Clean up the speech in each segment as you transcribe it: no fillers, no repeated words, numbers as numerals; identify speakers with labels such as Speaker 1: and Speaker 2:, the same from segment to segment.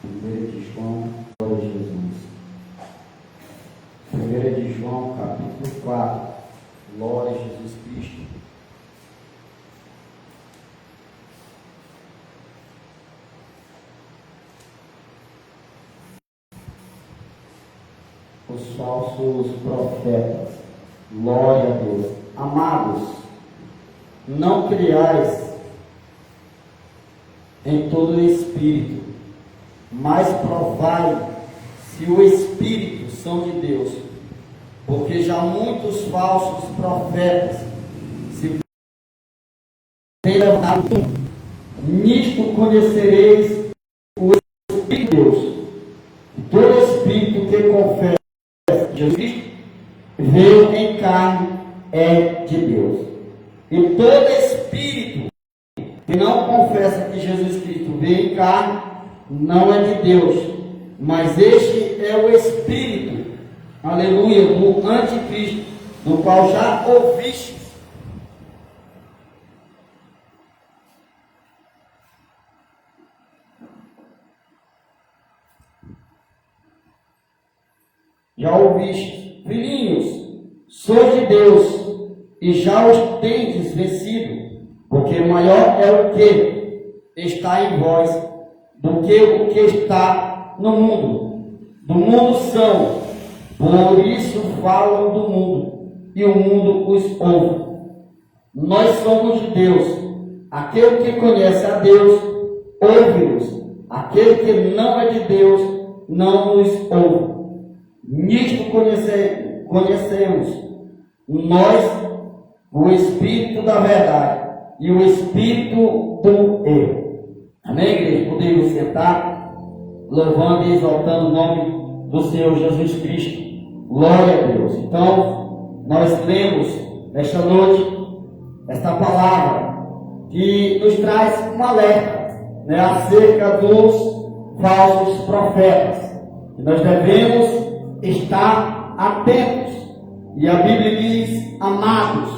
Speaker 1: 1 de João, glória a Jesus. 1 de João, capítulo 4, glória a Jesus Cristo. Os falsos profetas, glória a Deus. Amados, não criais em todo o espírito, mas provai se o espírito são de Deus, porque já muitos falsos profetas se têm levantado. Nisto conhecereis o Espírito de Deus. Todo espírito que confessa que Jesus Cristo veio em carne é de Deus. E todo espírito que não confessa que Jesus Cristo veio em carne não é de Deus, mas este é o espírito, aleluia, do anticristo, do qual já ouvistes. Já ouvistes, filhinhos, sois de Deus, e já os tendes vencido, porque maior é o que está em vós do que o que está no mundo. Do mundo são, por isso falam do mundo, e o mundo os ouve. Nós somos de Deus. Aquele que conhece a Deus, ouve-nos. Aquele que não é de Deus, não nos ouve. Nisto conhecemos nós o Espírito da verdade e o Espírito do erro. Amém, igreja? Podemos sentar, louvando e exaltando o nome do Senhor Jesus Cristo. Glória a Deus. Então, nós lemos esta noite esta palavra que nos traz um alerta, acerca dos falsos profetas. E nós devemos estar atentos. E a Bíblia diz: amados,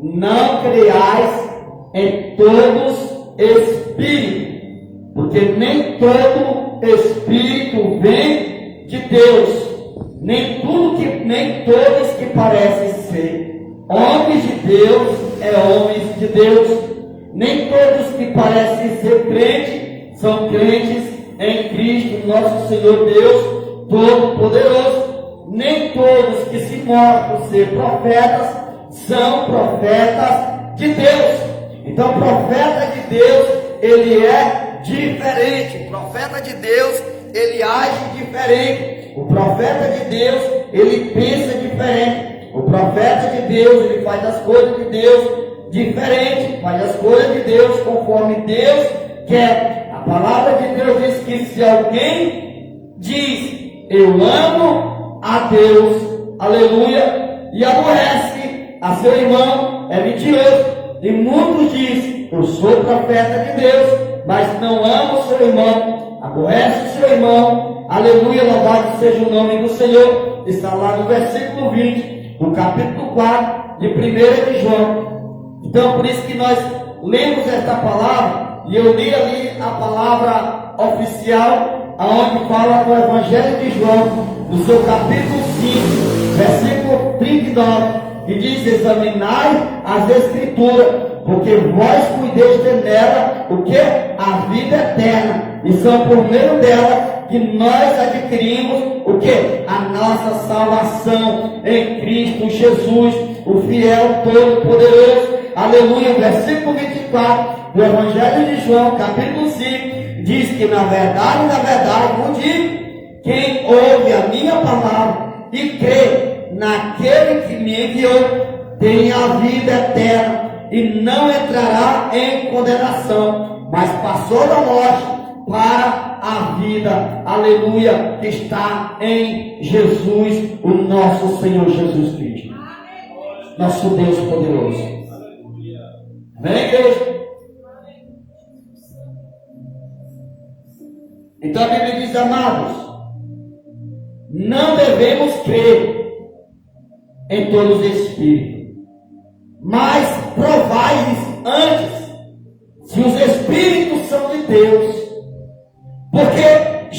Speaker 1: não creiais em todos espíritos, porque nem todo espírito vem de Deus, nem todos que parecem ser homens de Deus é homens de Deus, nem todos que parecem ser crentes são crentes em Cristo nosso Senhor Deus Todo-Poderoso, nem todos que se mostram por ser profetas são profetas de Deus. Então, profeta de Deus, ele é diferente. O profeta de Deus, ele age diferente. O profeta de Deus, ele pensa diferente. O profeta de Deus, ele faz as coisas de Deus diferente, faz as coisas de Deus conforme Deus quer. A palavra de Deus diz que se alguém diz: eu amo a Deus, aleluia, e aborrece a seu irmão, é mentiroso. E muitos dizem: eu sou profeta de Deus, mas não amo o seu irmão, aborrece o seu irmão, aleluia, louvado seja o nome do Senhor. Está lá no versículo 20, do capítulo 4 de 1 de João. Então, por isso que nós lemos esta palavra, e eu li ali a palavra oficial, aonde fala no Evangelho de João, no seu capítulo 5, versículo 39, e diz: examinai as Escrituras, porque vós cuideis de nela o que? A vida eterna, e são por meio dela que nós adquirimos o que? A nossa salvação em Cristo Jesus, o fiel Todo-Poderoso. Aleluia. Versículo 24 do Evangelho de João, capítulo 5, diz que na verdade, vou dizer: quem ouve a minha palavra e crê naquele que me enviou, tem a vida eterna e não entrará em condenação, mas passou da morte para a vida, aleluia, que está em Jesus, o nosso Senhor Jesus Cristo, nosso Deus poderoso. Amém, igreja? Então a Bíblia diz: amados, não devemos crer em todos os espíritos, mas provai-lhes antes se os espíritos são de Deus, porque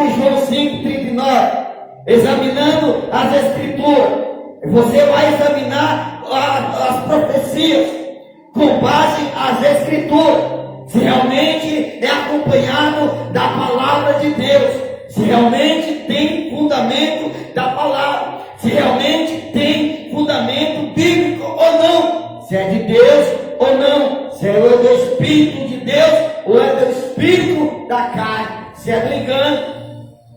Speaker 1: de João 5,39, examinando as Escrituras. Você vai examinar as profecias com base nas Escrituras. Se realmente é acompanhado da palavra de Deus, se realmente tem fundamento da palavra, se realmente tem fundamento bíblico ou não, se é de Deus ou não, se é do Espírito de Deus ou é do Espírito da carne, se é do engano.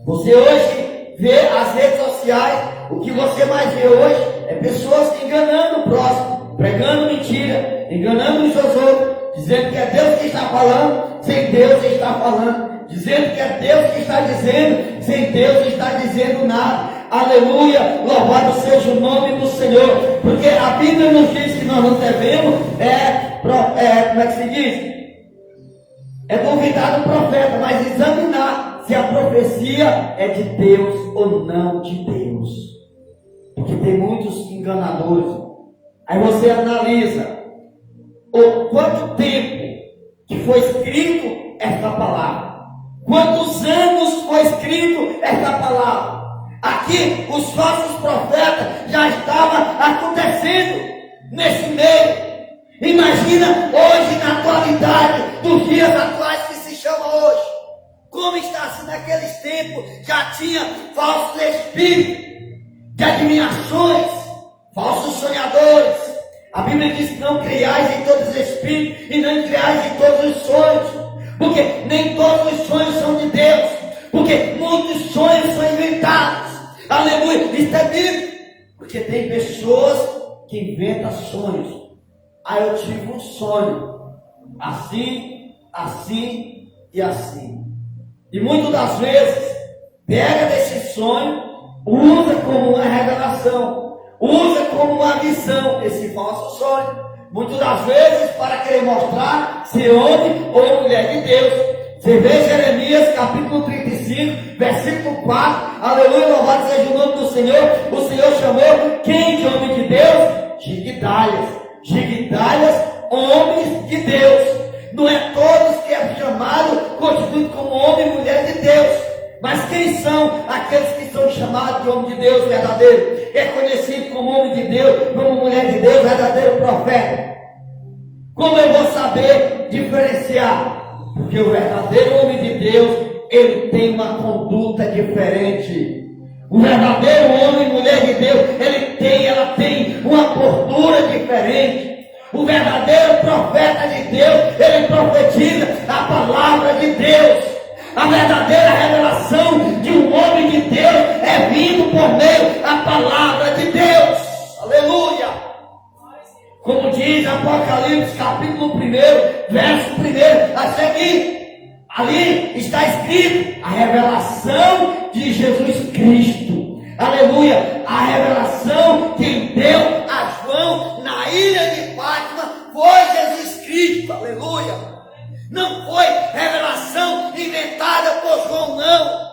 Speaker 1: Você hoje vê as redes sociais, o que você mais vê hoje é pessoas enganando o próximo, pregando mentira, enganando uns aos outros, dizendo que é Deus que está falando, sem Deus está falando, dizendo que é Deus que está dizendo, sem Deus está dizendo nada. Aleluia, louvado seja o nome do Senhor, porque a Bíblia nos diz que nós não devemos, como é que se diz? É duvidar do profeta, mas examinar se a profecia é de Deus ou não de Deus, porque tem muitos enganadores. Aí você analisa o quanto tempo que foi escrito esta palavra, quantos anos foi escrito esta palavra. Aqui os falsos profetas já estavam acontecendo nesse meio. Imagina hoje, na atualidade, dos dias atuais que se chama hoje, como está assim naqueles tempos. Já tinha falsos espíritos de adivinhações, falsos sonhadores. A Bíblia diz que não creiais em todos os espíritos e não creiais em todos os sonhos, porque nem todos os sonhos são de Deus, porque muitos sonhos são inventados. Aleluia, isso é bíblico, porque tem pessoas que inventam sonhos. Eu tive um sonho assim, assim e assim, e muitas das vezes pega desse sonho, usa como uma revelação, usa como uma visão esse falso sonho, muitas das vezes para querer mostrar ser homem ou mulher de Deus. Você vê Jeremias capítulo 35, versículo 4, aleluia, louvado seja o nome do Senhor. O Senhor chamou quem de homem de Deus? Gigdalias, homens de Deus. Não é todos que é chamado, constituído como homem e mulher de Deus. Mas quem são aqueles que são chamados de homem de Deus verdadeiro? É conhecido como homem de Deus, como mulher de Deus, verdadeiro profeta. Como eu vou saber diferenciar? Porque o verdadeiro homem de Deus, ele tem uma conduta diferente. O verdadeiro homem e mulher de Deus, ela tem uma postura diferente. O verdadeiro profeta de Deus, ele profetiza a palavra de Deus. A verdadeira revelação de um homem de Deus é vindo por meio da palavra de Deus. Aleluia! Como diz Apocalipse capítulo 1, verso 1 a seguir. Ali está escrito a revelação de Jesus Cristo. Aleluia! A revelação que deu a João na ilha de Fátima foi Jesus Cristo. Aleluia! Não foi revelação inventada por João, não.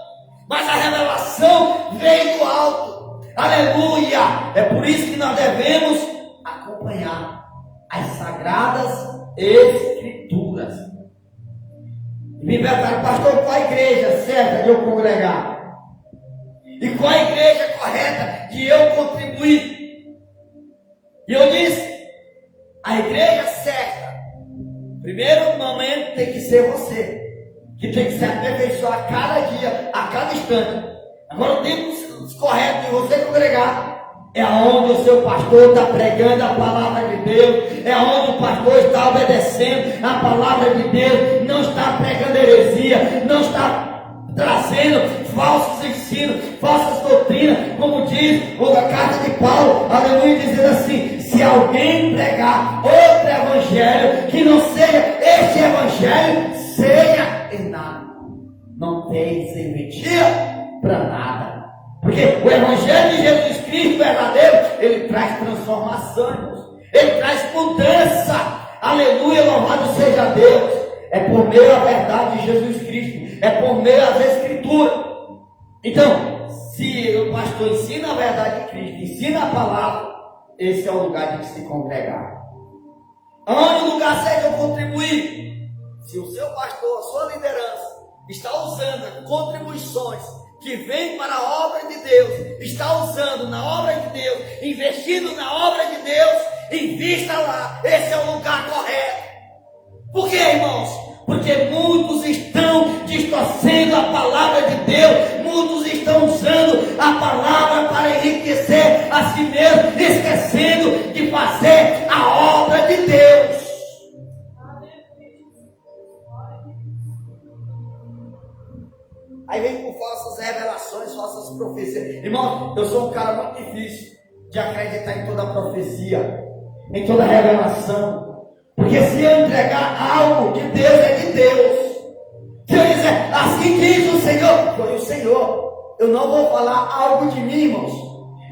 Speaker 1: Mas a revelação veio do alto. Aleluia! É por isso que nós devemos acompanhar as sagradas Escrituras. Me perguntaram, pastor, qual a igreja certa de eu congregar? E qual a igreja correta de eu contribuir? E eu disse, a igreja certa, primeiro momento tem que ser você, que tem que se aperfeiçoar a cada dia, a cada instante. Agora o tempo correto de você congregar é onde o seu pastor está pregando a palavra de Deus, é onde o pastor está obedecendo a palavra de Deus, não está pregando heresia, não está trazendo falsos ensinos, falsas doutrinas, como diz a carta de Paulo, aleluia, dizendo assim: se alguém pregar outro evangelho que não seja este evangelho, seja enganado. Não tem serventia para nada. Porque o Evangelho de Jesus Cristo verdadeiro, ele traz transformação, irmãos. Ele traz mudança. Aleluia, louvado seja Deus. É por meio da verdade de Jesus Cristo. É por meio das Escrituras. Então, se o pastor ensina a verdade de Cristo, ensina a palavra, esse é o lugar de se congregar. Onde o lugar certo é contribuir. Se o seu pastor, a sua liderança,
Speaker 2: está usando contribuições que vêm para a obra de Deus, está usando na obra de Deus, investindo na obra de Deus, invista lá. Esse é o lugar correto. Por quê, irmãos? Porque muitos estão distorcendo a palavra de Deus, muitos estão usando a palavra para enriquecer a si mesmo, esquecendo de fazer a obra de Deus. Aí vem com falsas revelações, falsas profecias. Irmão, eu sou um cara muito difícil de acreditar em toda profecia, em toda revelação. Porque se eu entregar algo de Deus, é de Deus. Se eu dizer, assim diz o Senhor, foi o Senhor. Eu não vou falar algo de mim, irmãos.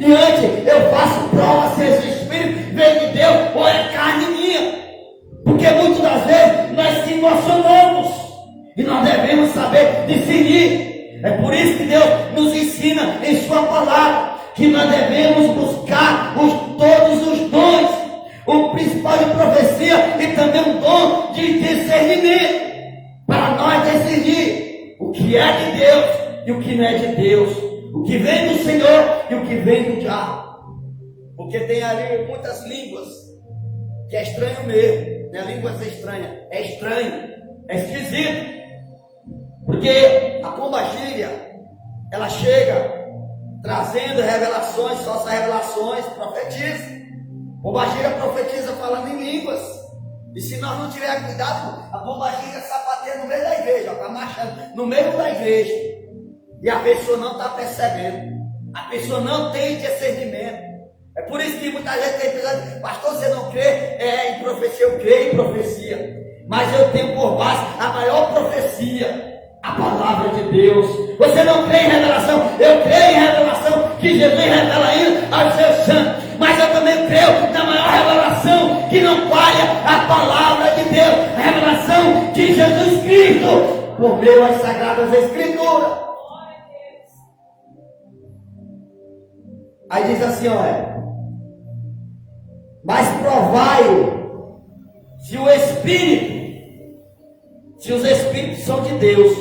Speaker 2: Diante, eu faço prova se esse Espírito vem de Deus ou é carne minha. Porque muitas das vezes nós se emocionamos e nós devemos saber discernir. É por isso que Deus nos ensina em sua palavra que nós devemos buscar todos os dons, o principal de profecia e também o dom de discernimento, para nós discernir o que é de Deus e o que não é de Deus, o que vem do Senhor e o que vem do diabo. Porque tem ali muitas línguas que é estranho mesmo, não é línguas estranhas, é estranho, é esquisito. Porque a pomba-gira, ela chega trazendo revelações, falsas revelações, profetiza. Pomba-gira profetiza falando em línguas. E se nós não tivermos cuidado, a pomba-gira sapateia no meio da igreja, está marchando no meio da igreja. E a pessoa não está percebendo. A pessoa não tem discernimento. É por isso que muita gente tem pensado, pastor, você não crê em profecia? Eu creio em profecia. Mas eu tenho por base a maior profecia, a palavra de Deus. Você não crê em revelação? Eu creio em revelação que Jesus revela ainda aos seus santos. Mas eu também creio na maior revelação que não falha, a palavra de Deus, a revelação de Jesus Cristo por meio das sagradas escrituras. Aí diz assim, olha, mas provai-o se os espíritos são de Deus,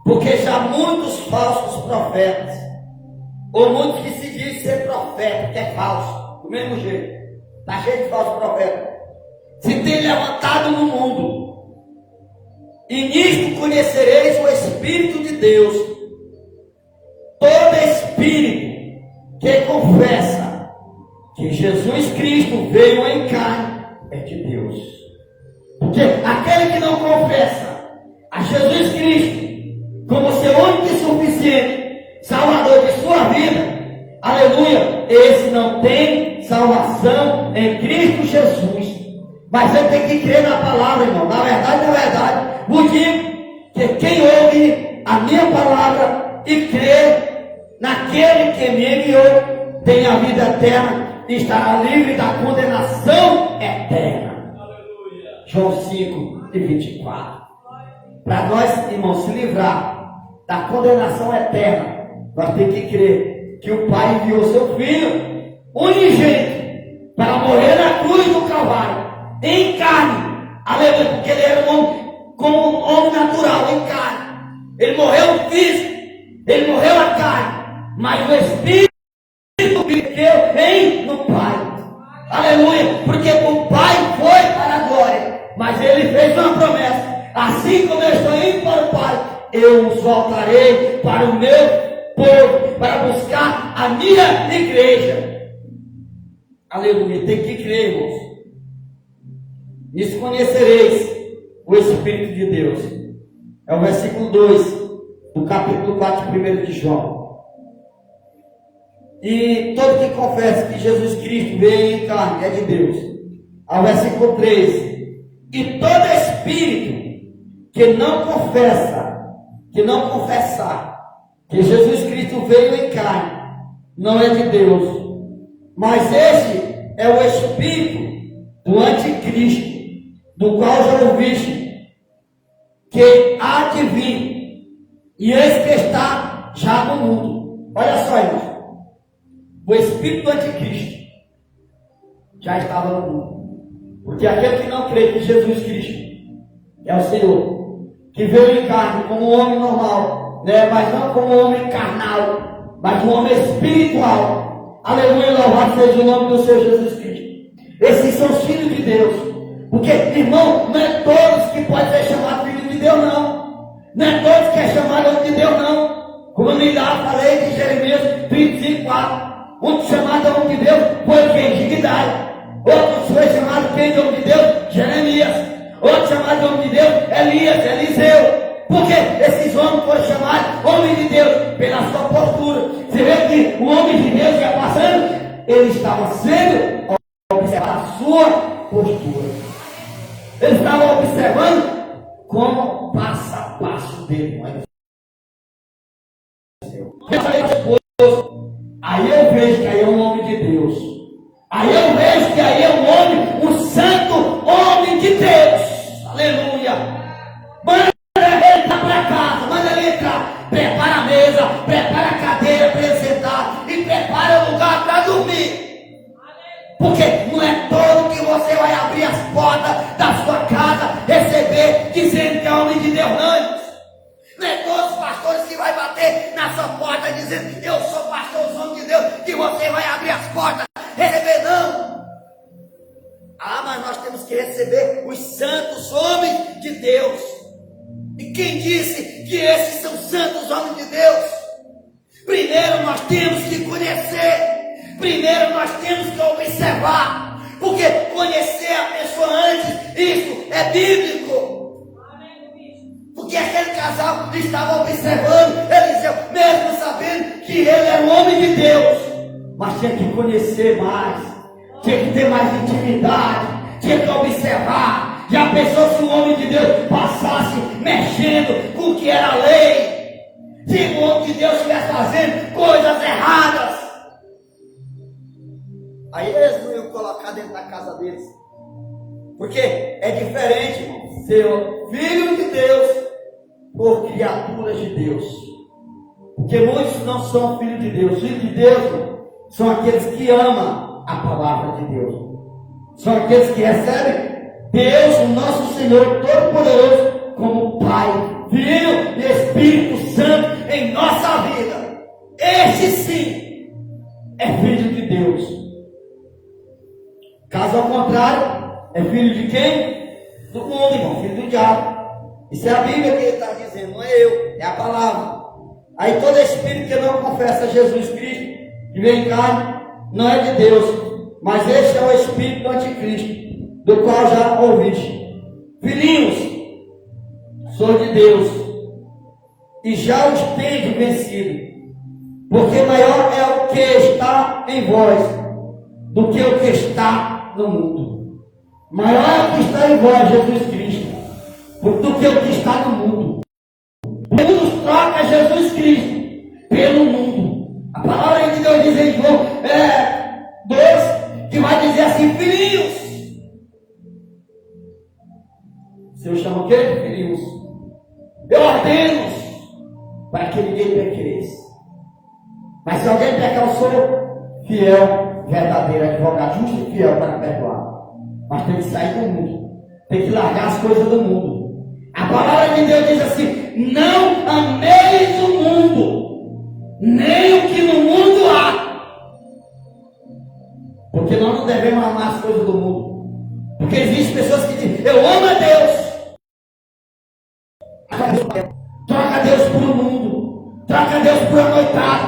Speaker 2: porque já muitos falsos profetas, ou muitos que se dizem ser profeta, que é falso, do mesmo jeito, está cheio de falsos profetas, se tem levantado no mundo, e nisto conhecereis o Espírito de Deus. Todo espírito que confessa que Jesus Cristo veio em carne é de Deus. Porque aquele que não confessa a Jesus Cristo como seu único e suficiente Salvador de sua vida, aleluia, esse não tem salvação em Cristo Jesus. Mas você tem que crer na palavra, irmão. Na verdade, vos digo que quem ouve a minha palavra e crê naquele que me enviou tem a vida eterna e estará livre da condenação eterna. Aleluia. João 5:24. Para nós, irmãos, se livrar da condenação eterna, nós temos que crer que o Pai enviou seu Filho unigênito para morrer na cruz do Calvário, em carne, aleluia, porque ele era um homem como um homem natural, em carne. Ele morreu físico, ele morreu a carne, mas o Espírito viveu no Pai, aleluia, porque o Pai foi para a glória, mas ele fez uma promessa: assim como eu estou indo para o Pai, eu os voltarei para o meu povo, para buscar a minha igreja. Aleluia, tem que crer, irmãos. Nisso conhecereis o Espírito de Deus. É o versículo 2 do capítulo 4, 1 de João. E todo que confessa que Jesus Cristo veio em carne é de Deus. Ao versículo 3: e todo espírito que não confessar que Jesus Cristo veio em carne, não é de Deus. Mas esse é o espírito do anticristo, do qual já ouviste, que há de vir, e esse que está já no mundo. Olha só, irmão, o espírito do anticristo já estava no mundo, porque aquele que não crê que Jesus Cristo é o Senhor,
Speaker 1: que veio em carne como um homem normal, né? Mas não como um homem carnal, mas um homem espiritual. Aleluia, louvado seja o nome do Senhor Jesus Cristo. Esses são os filhos de Deus. Porque, irmão, não é todos que podem ser chamados filhos de Deus, não. Não é todos que é chamado de Deus, não. Como eu já falei de Jeremias 25:4. Um chamado homem de Deus foi quem? Dignidade. Outro foi chamado quem de homem de Deus? Jeremias. Outro chamado de homem de Deus? Elias, Eliseu. Porque esses homens foram chamados homens de Deus pela sua postura. Você vê que o homem de Deus ia passando, ele estava sendo observado a sua postura. Ele estava observando como passo a passo dele. Aí eu vejo que aí é um homem de Deus. Aí eu vejo que aí é um homem, um santo homem de Deus. Aleluia. Manda ele entrar para casa, manda ele entrar. Prepara a mesa, prepara a cadeira para ele sentar e prepara o lugar para dormir. Porque não é todo que você vai abrir as portas da sua casa, receber, dizendo que é homem de Deus, não. Não é todos os pastores que vai bater na sua porta dizendo, eu sou pastor, sou homem de Deus, que você vai abrir as portas, receber, não. Ah, mas nós temos que receber os santos homens de Deus. E quem disse que esses são santos homens de Deus? Primeiro nós temos que conhecer. Primeiro nós temos que observar. Porque conhecer a pessoa antes, isso é bíblico. Porque aquele casal estava observando Eliseu, mesmo sabendo que ele era um homem de Deus. Mas tinha que conhecer mais. Tinha que ter mais intimidade. Tinha que observar. Já pensou se o homem de Deus passasse mexendo com o que era a lei? Se o homem de Deus estivesse fazendo coisas erradas, aí eles não iam colocar dentro da casa deles. Porque é diferente, irmão, ser filho de Deus por criaturas de Deus. Porque muitos não são filhos de Deus. Filhos de Deus são aqueles que amam a palavra de Deus. São aqueles que recebem Deus, o nosso Senhor Todo-Poderoso, como Pai, Filho e Espírito Santo em nossa vida. Este sim é filho de Deus. Caso ao contrário, é filho de quem? Do mundo, irmão, filho do diabo. Isso é a Bíblia que ele está dizendo, não é eu, é a palavra. Aí todo espírito que não confessa Jesus Cristo, que vem em carne, não é de Deus. Mas este é o espírito do anticristo, do qual já ouviste. Filhinhos, sou de Deus, e já os tenho vencido. Porque maior é o que está em vós, do que o que está no mundo. Maior é o que está em vós, Jesus Cristo, do que o que está no mundo. Deus troca Jesus Cristo pelo mundo. A palavra de Deus diz em João 2, que vai dizer assim, filhinhos. O Senhor chama o quê? Filhinhos. Eu ordeno para que ninguém pequeça. Mas se alguém pecar, eu sou fiel, verdadeiro, advogado, justo e fiel para perdoar. Mas tem que sair do mundo. Tem que largar as coisas do mundo. A palavra de Deus diz assim, não ameis o mundo, nem o que no mundo há. Porque nós não devemos amar as coisas do mundo. Porque existem pessoas que dizem, eu amo a Deus. Troca Deus por um mundo. Troca Deus por uma noitada.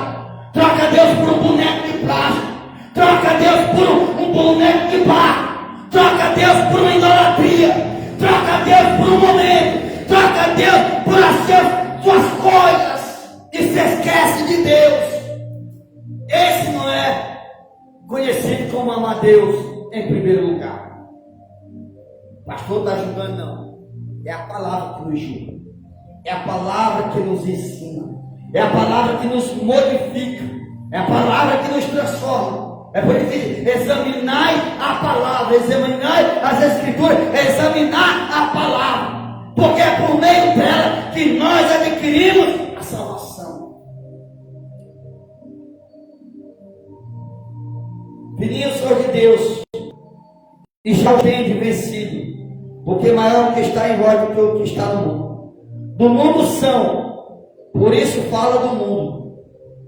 Speaker 1: Troca Deus por um boneco de plástico. Troca Deus por um boneco de barro. Troca Deus por uma idolatria. Troca Deus por um momento. Troca Deus por as suas coisas. E se esquece de Deus. Esse não é conhecido como amar a Deus em primeiro lugar. O pastor está julgando, não. É a palavra que nos julga. É a palavra que nos ensina. É a palavra que nos modifica. É a palavra que nos transforma. É por isso que examinai a palavra, examinai as escrituras, examinar a palavra. Porque é por meio dela que nós adquirimos a salvação. Filhinhos, sou de Deus, e já o tenho vencido, porque maior é o que está em vós do que o que está no mundo.
Speaker 2: do mundo são, por isso fala do mundo,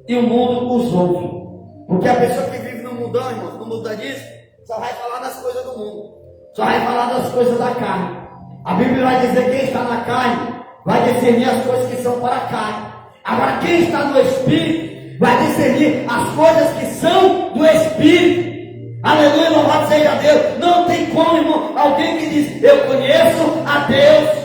Speaker 2: e o mundo os ouve. Porque a pessoa que vive no mundão, irmãos, no mundo disso, só vai falar das coisas do mundo, só vai falar das coisas da carne. A Bíblia vai dizer que quem está na carne vai discernir as coisas que são para a carne. Agora quem está no Espírito vai discernir as coisas que são do Espírito. Aleluia, louvado seja Deus. Não tem como, irmão, alguém que diz, eu conheço a Deus,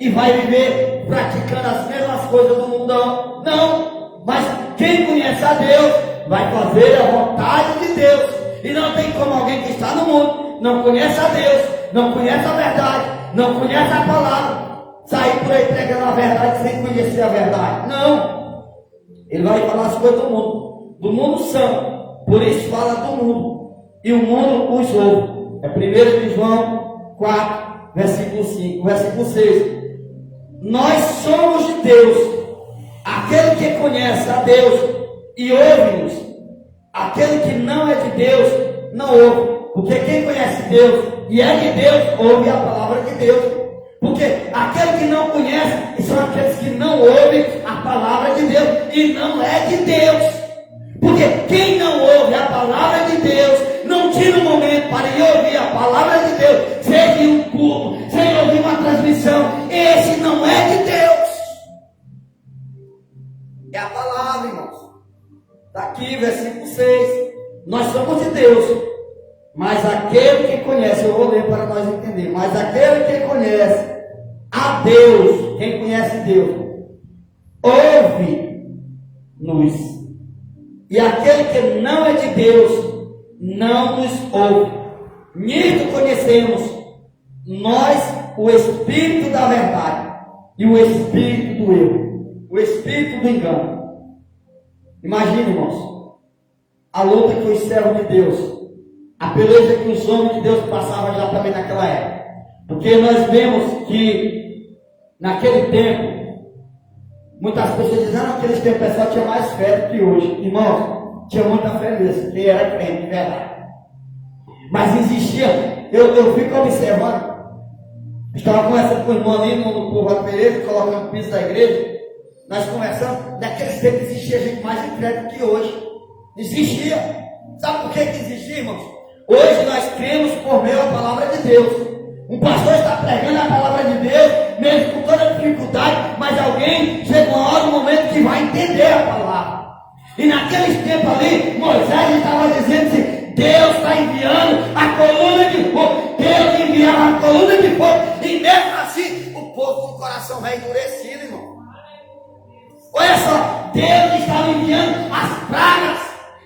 Speaker 2: e vai viver praticando as mesmas coisas do mundão. Não, mas quem conhece a Deus, vai fazer a vontade de Deus. E não tem como alguém que está no mundo, não conhece a Deus, não conhece a verdade, não conhece a palavra, sair por aí pregando a verdade sem conhecer a verdade. Não, ele vai falar as coisas do mundo. Do mundo são, por isso fala do mundo, e o mundo os ouve. É 1 João 4, versículo 5, versículo 6. Nós somos de Deus. Aquele que conhece a Deus e ouve-nos, aquele que não é de Deus não ouve. Porque quem conhece Deus e é de Deus ouve a palavra de Deus. Porque aquele que não conhece são aqueles que não ouvem a palavra de Deus e não é de Deus. Porque quem não ouve a palavra de Deus, não tira um momento para ir ouvir a palavra de Deus, seja em um culto, seja ouvir uma transmissão, esse não é de Deus. É a palavra, irmãos. Está aqui, versículo 6. Nós somos de Deus, mas aquele que conhece, eu vou ler para nós entender, mas aquele que conhece a Deus, quem conhece Deus, ouve-nos. E aquele que não é de Deus, não nos ouve. Nisto conhecemos nós o espírito da verdade e o espírito do erro, o espírito do engano. Imagine, irmãos, a luta que os servos de Deus, a peleja que os homens de Deus passavam já também naquela época. Porque nós vemos que naquele tempo, muitas pessoas dizem, naquele tempo o pessoal tinha mais fé do que hoje. Irmãos, tinha muita fé mesmo, que era crente, de verdade. Mas existia, eu fico observando, estava conversando com o irmão ali no povo da Pereira, colocando o piso da igreja, nós conversamos, naquele tempo existia gente mais incrédula que hoje. Existia. Sabe por que existia, irmãos? Hoje nós cremos por meio da palavra de Deus. Um pastor está pregando a palavra de Deus, mesmo com toda a dificuldade, mas alguém chega uma hora, um momento que vai entender a palavra. E naqueles tempos ali, Moisés estava dizendo assim, Deus está enviando a coluna de fogo, Deus enviava a coluna de fogo, e mesmo assim, o povo com o coração vai endurecido, irmão. Olha só, Deus estava enviando as pragas,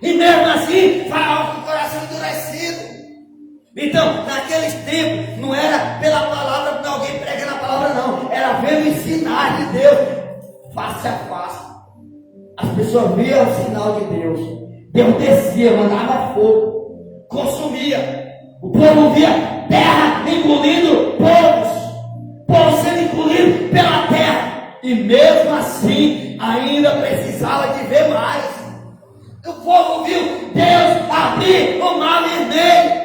Speaker 2: e mesmo assim, Faraó com o coração endurecido. Então, naqueles tempos, não era pela palavra de alguém pregando a palavra, não. Era vendo os sinais de Deus, face a face. As pessoas viam o sinal de Deus. Deus descia, mandava fogo, consumia. O povo via terra engolindo povos sendo engolidos pela terra. E mesmo assim, ainda precisava de ver mais. O povo viu Deus abrir o mar vermelho.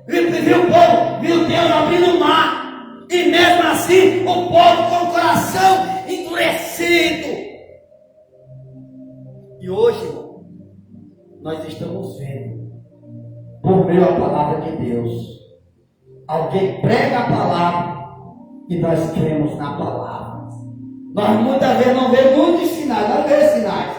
Speaker 2: Viu o povo, viu Deus abrindo o mar, e mesmo assim o povo com o coração endurecido. E hoje, irmão, nós estamos vendo, por meio da palavra de Deus, alguém prega a palavra e nós cremos na palavra. Nós muitas vezes não vemos muitos sinais, não vemos sinais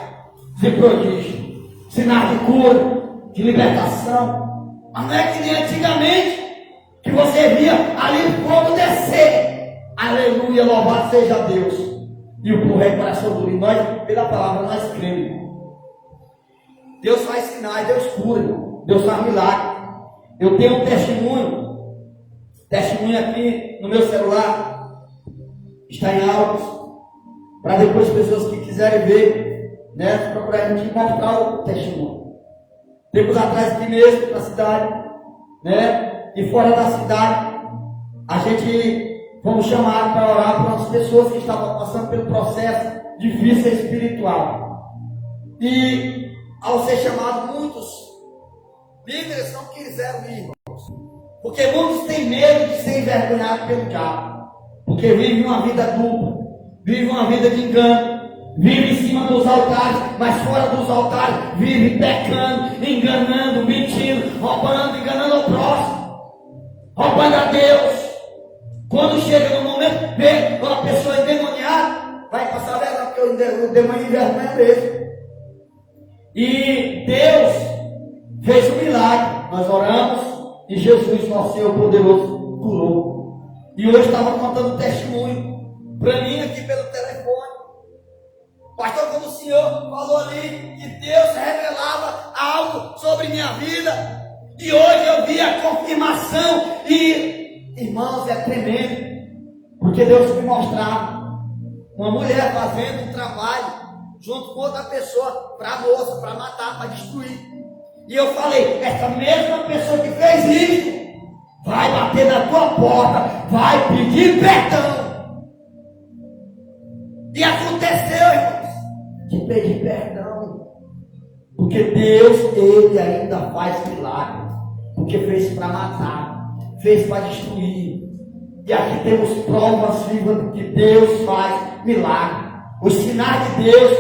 Speaker 2: de prodígio, sinais de cura, de libertação. Mas não é que nem antigamente, que você via ali o fogo descer. Aleluia, louvado seja Deus. E o povo é coração duro. E nós, pela palavra, nós cremos. Deus faz sinais, Deus cura, irmão. Deus faz milagre. Eu tenho um testemunho aqui no meu celular. Está em áudios. Para depois pessoas que quiserem ver, né, procurar a gente mostrar o testemunho. Tempos atrás aqui mesmo, na cidade, né? E fora da cidade, a gente fomos chamados para orar para as pessoas que estavam passando pelo processo difícil espiritual. E ao ser chamados, muitos líderes não quiseram ir, irmãos. Porque muitos têm medo de ser envergonhados pelo diabo. Porque vivem uma vida dupla. vive uma vida de engano, vive em cima dos altares, mas fora dos altares, vive pecando, enganando, mentindo, roubando, enganando o próximo, roubando a Deus. Quando chega no momento, vê uma pessoa endemoniada, vai passar vergonha, porque o demônio envergonha mesmo. E Deus fez um milagre. Nós oramos e Jesus, nosso Senhor poderoso, curou. E hoje estava contando testemunho para mim aqui pelo telefone. Pastor, quando o Senhor falou ali que Deus revelava algo sobre minha vida, e hoje eu vi a confirmação. E, irmãos, é tremendo, porque Deus me mostrava uma mulher fazendo um trabalho junto com outra pessoa para a moça, para matar, para destruir. E eu falei, essa mesma pessoa que fez isso vai bater na tua porta, vai pedir perdão. E aconteceu, irmãos, de pedir perdão, porque Deus, Ele ainda faz milagre, porque fez para matar, fez para destruir. E aqui temos provas vivas que Deus faz milagre, os sinais de Deus.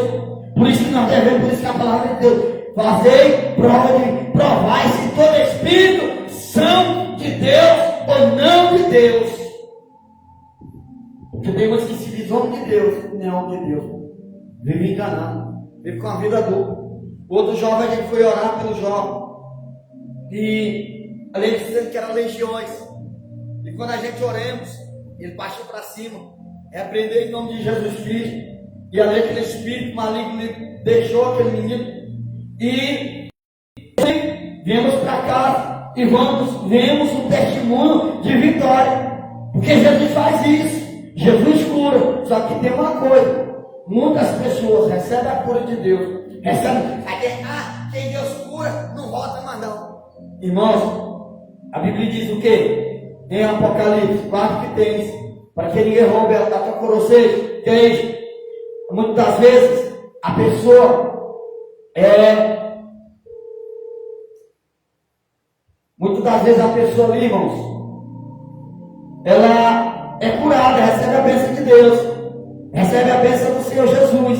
Speaker 2: Por isso que nós devemos, por isso que a palavra de Deus, fazei prova de provar se todo espírito são de Deus ou não de Deus. Porque tem uns que se dizem de Deus e não de Deus, vive enganando, vive com a vida dupla. Outro jovem, a gente foi orar pelo jovem, e além de dizer que eram legiões, e quando a gente oremos, ele partiu para cima, repreendeu em nome de Jesus Cristo, e além daquele espírito maligno deixou aquele menino, e viemos para casa e vemos um testemunho de vitória, porque Jesus faz isso, Jesus cura. Só que tem uma coisa, muitas pessoas recebem a cura de Deus, quem Deus cura não volta mais não. Irmãos, a Bíblia diz o quê? Em Apocalipse, 4 que tens, para que ninguém roube a tua coroa, seja, que é isso? Muitas das vezes a pessoa ali, irmãos, ela é curada, recebe a bênção de Deus, recebe a bênção do Senhor Jesus,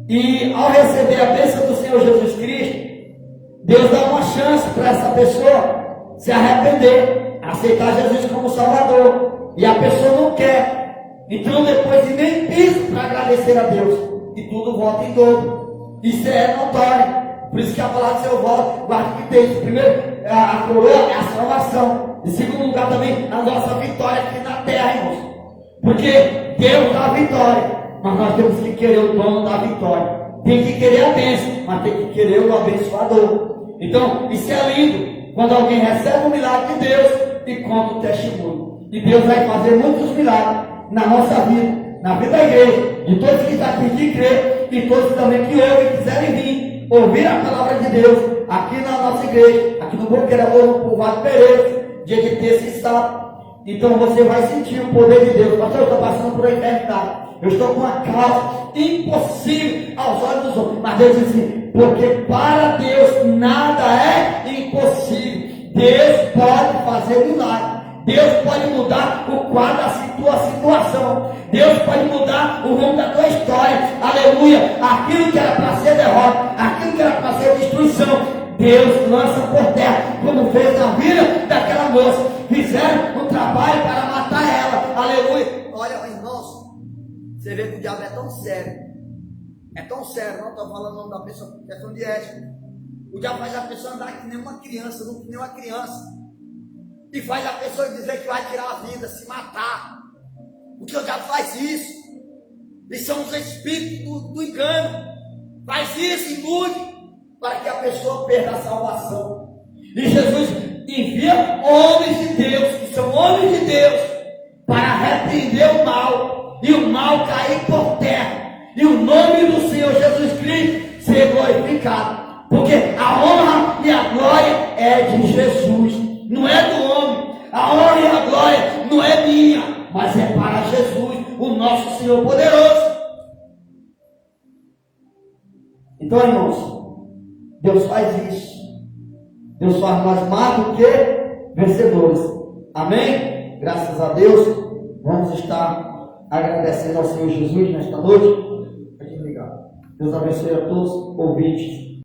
Speaker 2: e ao receber a bênção do Senhor Jesus Cristo, Deus dá uma chance para essa pessoa se arrepender, aceitar Jesus como Salvador, e a pessoa não quer, então depois de nem piso para agradecer a Deus, e tudo volta em dobro. Isso é notório. Por isso que a palavra do Senhor volta, guarda que tem. Primeiro, a coroa é a salvação. Em segundo lugar também, a nossa vitória aqui na terra, irmãos. Porque Deus dá a vitória, mas nós temos que querer o dono da vitória. Tem que querer a bênção, mas tem que querer o abençoador. Então, isso é lindo, quando alguém recebe o milagre de Deus e conta o testemunho. E Deus vai fazer muitos milagres na nossa vida, na vida da igreja, de todos que estão aqui que crê, e todos também que ouvem e quiserem vir ouvir a palavra de Deus aqui na nossa igreja, aqui no Boqueirão, no Povoado Pereira, dia de terça e sábado. Então você vai sentir o poder de Deus. Pastor, eu estou passando por uma enfermidade, eu estou com uma causa impossível aos olhos dos homens, mas Deus diz assim, porque para Deus nada é impossível. Deus pode fazer milagre, Deus pode mudar o quadro da tua situação, Deus pode mudar o rumo da tua história, aleluia. Aquilo que era para ser derrota, aquilo que era para ser destruição, Deus lança por terra, como fez na vida daquela moça. Fizeram um trabalho para matar ela, aleluia. Olha, irmãos, você vê que o diabo é tão sério, não estou falando o nome da pessoa, questão de ética. O diabo faz a pessoa andar que nem uma criança, não que nem uma criança, e faz a pessoa dizer que vai tirar a vida, se matar, porque o diabo faz isso. E são os espíritos do engano, faz isso, ilude, para que a pessoa perda a salvação. E Jesus envia homens de Deus, que são homens de Deus, para repreender o mal, e o mal cair por terra, e o nome do Senhor Jesus Cristo ser glorificado, porque a honra e a glória é de Jesus, não é do homem. A honra e a glória não é minha, mas é para Jesus, o nosso Senhor poderoso. Então, irmãos, Deus faz isso. Deus faz nós mais do que vencedores. Amém? Graças a Deus, vamos estar agradecendo ao Senhor Jesus nesta noite. Pode desligar. Deus abençoe a todos, ouvintes